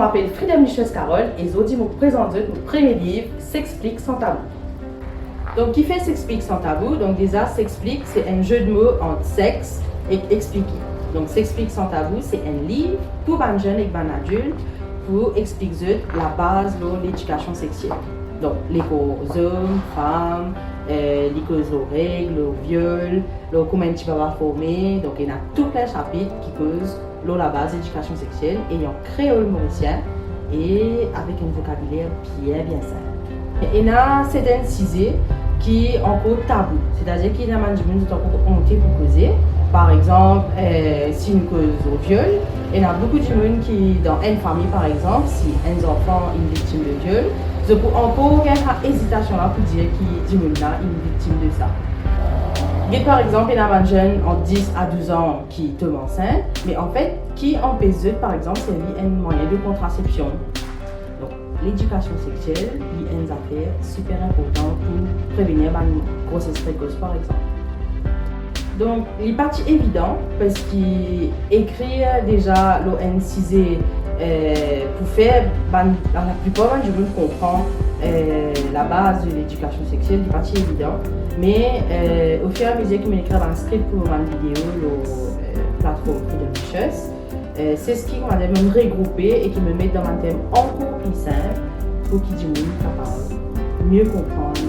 m'appelle Frida Michels Carole et aujourd'hui je vous présente mon premier livre, S'explique sans tabou. Donc, qui fait S'explique sans tabou? Donc, déjà, S'explique, c'est un jeu de mots entre sexe et expliquer. Donc, S'explique sans tabou, c'est un livre pour les jeunes et les adultes pour expliquer la base de l'éducation sexuelle. Donc, les hommes, femmes, les causes de règles, le viol, comment tu vas former. Donc, il y a tout plein de chapitres qui causent la base de l'éducation sexuelle et en créole mauricien et avec un vocabulaire bien simple. Il y a certaines sujets qui sont encore tabous, c'est-à-dire qu'il y a des gens qui sont encore hontés pour causer. Par exemple, si une cause au viol, il y a beaucoup de gens qui, dans une famille par exemple, si un enfant est une victime de viol, je peux encore avoir une hésitation là pour dire que du monde là est une victime de ça. Et par exemple, il y a des jeunes en 10 à 12 ans qui tombent enceintes, mais en fait, qui empêchent par exemple servir un moyen de contraception. Donc, l'éducation sexuelle est une affaire super importante pour prévenir une grossesse précoce par exemple. Donc, il est parti évident parce qu'il écrit déjà l'ONCZ pour faire la plupart du monde comprend la base de l'éducation sexuelle, il est parti évident. Mais au fur et à mesure qu'il m'écrit un script pour une vidéo, la plateforme Freedom Wishes, c'est ce qui m'a même regroupé et qui me met dans un thème encore plus simple pour qu'il dise capable mieux comprendre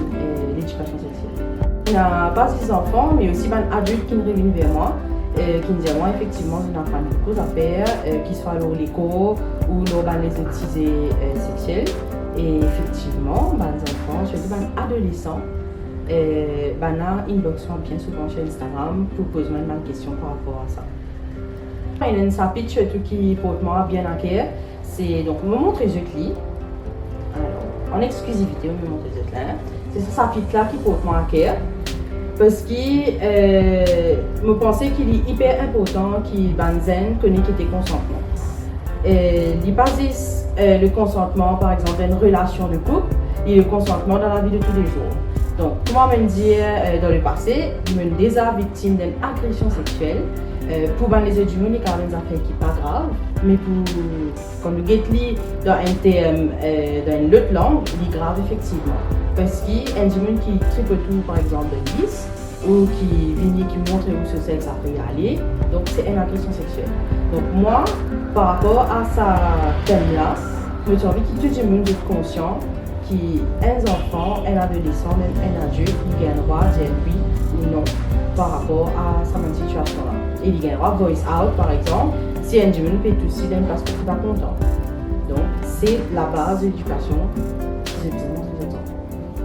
l'éducation sexuelle. Il n'y a pas des enfants, mais aussi des adultes qui me reviennent vers moi, qui me disent moi effectivement j'ai beaucoup de choses à faire, qu'ils soient à l'école ou dans les activités sexuelles. Et effectivement, les enfants, surtout les adolescents, inbox bien souvent sur Instagram pour poser une question par rapport à ça. Il y a un chapitre surtout qui porte moi bien à cœur, c'est donc me montrer les clés. Alors, en exclusivité, on me montre les clés. C'est ce chapitre-là qui porte moi à cœur parce que je pensais qu'il est hyper important qu'il connaisse le consentement. Il base le consentement, par exemple, d'une relation de couple et le consentement dans la vie de tous les jours. Donc, comment me dire dans le passé, je suis déjà victime d'une agression sexuelle. Pour les yeux du monde, il y a des affaires qui ne sont pas graves, mais quand le get dans un terme, dans une autre langue, il est grave effectivement. Parce qu'il y a des gens qui tripotent tout, par exemple, de 10, ou qui viennent qui montrent où ce sexe a peut y aller. Donc, c'est une agression sexuelle. Donc, moi, par rapport à ce thème-là, je me suis envie que tout le monde soit conscient qu'un enfant, un adolescent, même un adulte, il a le droit de dire oui ou non par rapport à cette même situation-là. Et il a le droit de voice out, par exemple, si un jeune peut aussi d'un parce que tu n'es pas content. Donc, c'est la base de l'éducation qui se besoin de temps.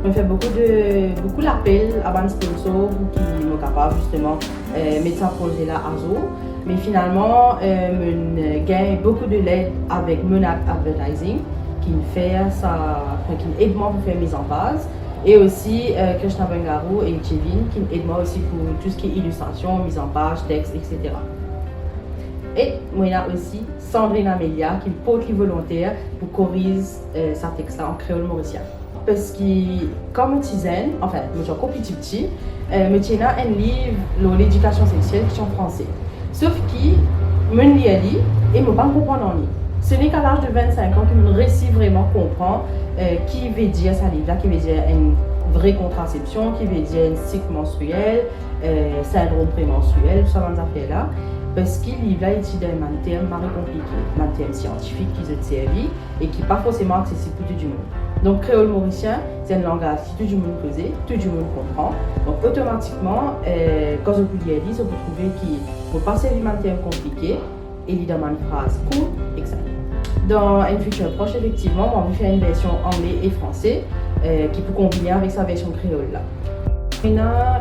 On fait beaucoup d'appels à des sponsors qui sont capables justement de mettre ce projet-là à jour. Mais finalement, je gagne beaucoup de l'aide avec Monat Advertising qui aide moi pour faire mise en base. Et aussi Krishna Bangaru et Kevin qui aident moi aussi pour tout ce qui est illustration, mise en page, texte, etc. Et moi, il y a aussi Sandrine Amélia qui porte les volontaires pour corriger sa texte-là en créole mauricien. Parce que, comme je disais, enfin, je suis encore petit, je tiens un livre, l'éducation sexuelle, qui est en français. Sauf que, je lis et je ne peux pas comprendre en ligne. Ce n'est qu'à l'âge de 25 ans que je réussis vraiment à comprendre qui veut dire ça livre-là, qui veut dire une vraie contraception, qui veut dire un cycle menstruel, syndrome prémenstruel, tout ça dans ces affaires-là. Parce que le livre-là est un terme compliqué, un terme scientifique qui se servi et qui n'est pas forcément accessible pour tout le monde. Donc, créole mauricien, c'est un langage que tout le monde connaît, tout le monde comprend. Donc, automatiquement, quand je vous lis, je peux trouver qu'il ne faut pas servir un terme compliqué et il dans une phrase courte et simple. Dans un futur proche, effectivement, on va faire une version anglais et français qui peut combiner avec sa version créole. Là. Il y a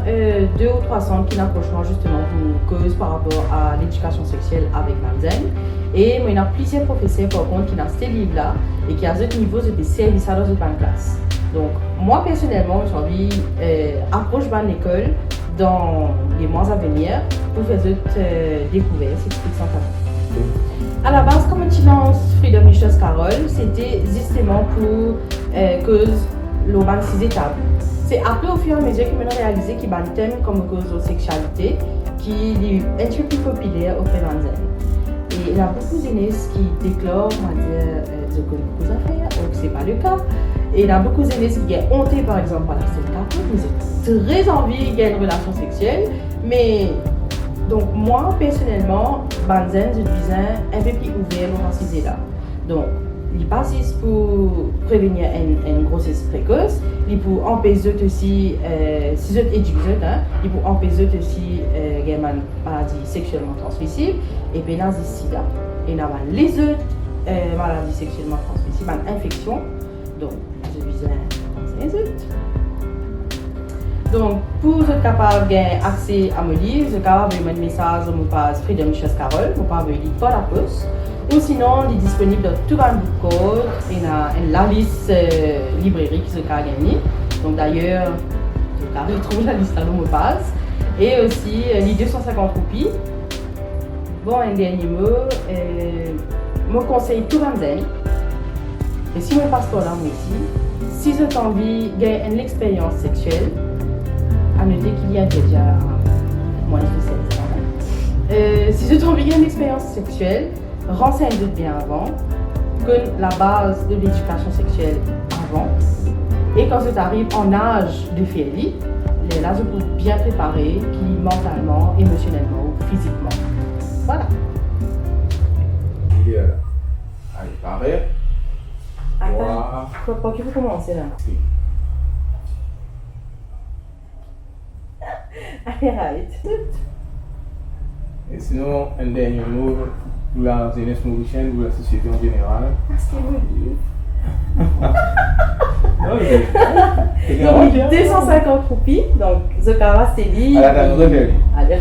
2 ou 3 centres qui approchent justement pour cause par rapport à l'éducation sexuelle avec Manzen. Et il y a plusieurs professeurs par contre qui ont ce livre-là et qui à ce niveau de service dans une classe. Donc moi personnellement, j'ai envie d'approcher l'école dans les mois à venir pour faire cette découverte, cette expérience. À la base, comme tu lances Freedom Wishes Carole, c'était justement pour cause l'urbanisation tabou. C'est après au fur et à mesure que je réalisé qu'il y a un thème comme cause de sexualité qui est un peu plus populaire auprès de Et il y a beaucoup d'aînés qui déclarent je connais beaucoup d'affaires, donc c'est pas le cas. Et il y a beaucoup d'aînés qui sont hontés par exemple par la sexualité, mais ils ont très envie d'avoir une relation sexuelle. Mais donc moi personnellement, Banzen, je disais un peu plus ouvert dans ce sujet là. Donc il passe pour prévenir une grossesse précoce, il peut empêcher aussi, si vous êtes éduqué, il peut empêcher aussi une maladie sexuellement transmissible, et puis là, ici, là, il y a les autres maladies sexuellement transmissibles, une infection, donc je disais, c'est les autres. Donc, pour être capable d'avoir accès à mon livre, vous êtes capable d'envoyer un message sur mon page Freedom Chess Carole, vous pouvez envoyer par la poste. Ou sinon, il est disponible dans tout un book code et la liste librairie qui se gagner. Donc d'ailleurs, vous retrouver la liste à mon page. Et aussi, les 250 copies. Bon, un dernier mot, je conseille tout le monde. Et si mon passeport là, ici, si vous avez envie de gagner une expérience sexuelle, à noter qu'il y a déjà moins de 7 ans. Si vous avez envie de gagner une expérience sexuelle, renseignez-vous bien avant, connaissez la base de l'éducation sexuelle avant, et quand vous arrivez en âge de faire là vous pouvez bien préparer, mentalement, émotionnellement ou physiquement. Voilà. Allez, pareil. Quand tu veux commencer là? Oui. Allez, arrête. Et sinon, un dernier mot pour la jeunesse mauricienne ou la société en général. Parce que oui. Non, donc, 250 roupies, donc The Cara Steli. À la date de Allez,